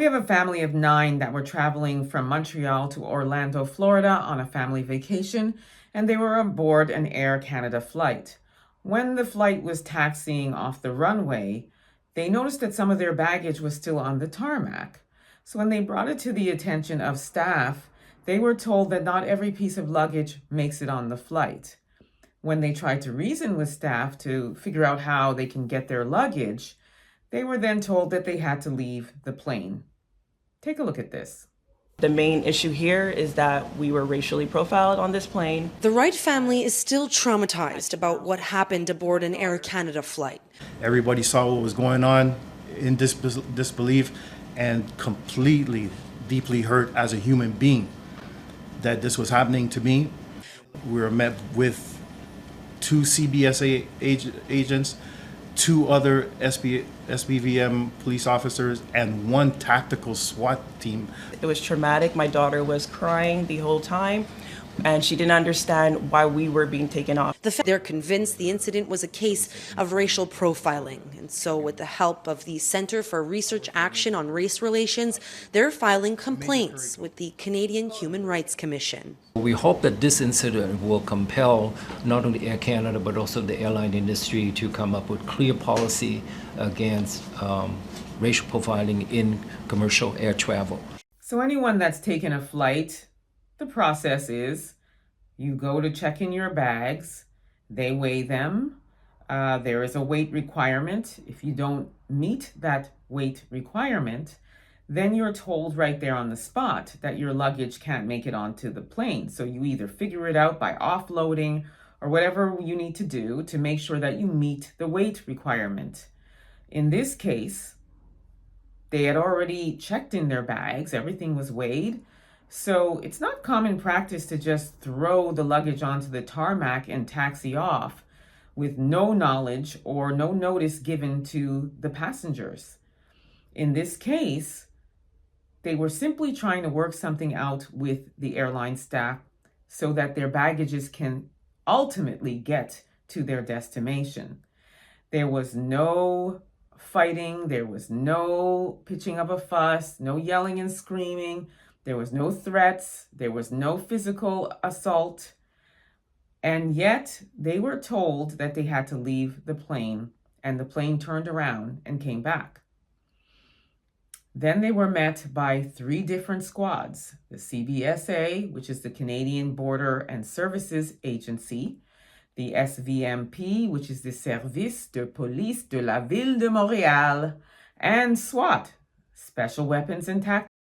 We have a family of 9 that were traveling from Montreal to Orlando, Florida on a family vacation, and they were aboard an Air Canada flight. When the flight was taxiing off the runway, they noticed that some of their baggage was still on the tarmac. So when they brought it to the attention of staff, they were told that not every piece of luggage makes it on the flight. When they tried to reason with staff to figure out how they can get their luggage, they were then told that they had to leave the plane. Take a look at this. The main issue here is that we were racially profiled on this plane. The Wright family is still traumatized about what happened aboard an Air Canada flight. Everybody saw what was going on in disbelief and completely, deeply hurt as a human being that this was happening to me. We were met with 2 CBSA agents, 2 other SBVM police officers, and 1 tactical SWAT team. It was traumatic. My daughter was crying the whole time, and she didn't understand why we were being taken off. They're convinced the incident was a case of racial profiling. And so with the help of the Centre for Research Action on Race Relations, they're filing complaints with the Canadian Human Rights Commission. We hope that this incident will compel not only Air Canada but also the airline industry to come up with clear policy against racial profiling in commercial air travel. So anyone that's taken a flight, the process is you go to check in your bags, they weigh them. There is a weight requirement. If you don't meet that weight requirement, then you're told right there on the spot that your luggage can't make it onto the plane. So you either figure it out by offloading or whatever you need to do to make sure that you meet the weight requirement. In this case, they had already checked in their bags, everything was weighed. So it's not common practice to just throw the luggage onto the tarmac and taxi off with no knowledge or no notice given to the passengers. In this case, they were simply trying to work something out with the airline staff so that their baggages can ultimately get to their destination. There was no fighting, there was no pitching of a fuss, no yelling and screaming. There was no threats, there was no physical assault, and yet they were told that they had to leave the plane, and the plane turned around and came back. Then they were met by 3 different squads, the CBSA, which is the Canadian Border and Services Agency, the SVMP, which is the Service de Police de la Ville de Montréal, and SWAT, Special Weapons and Tactics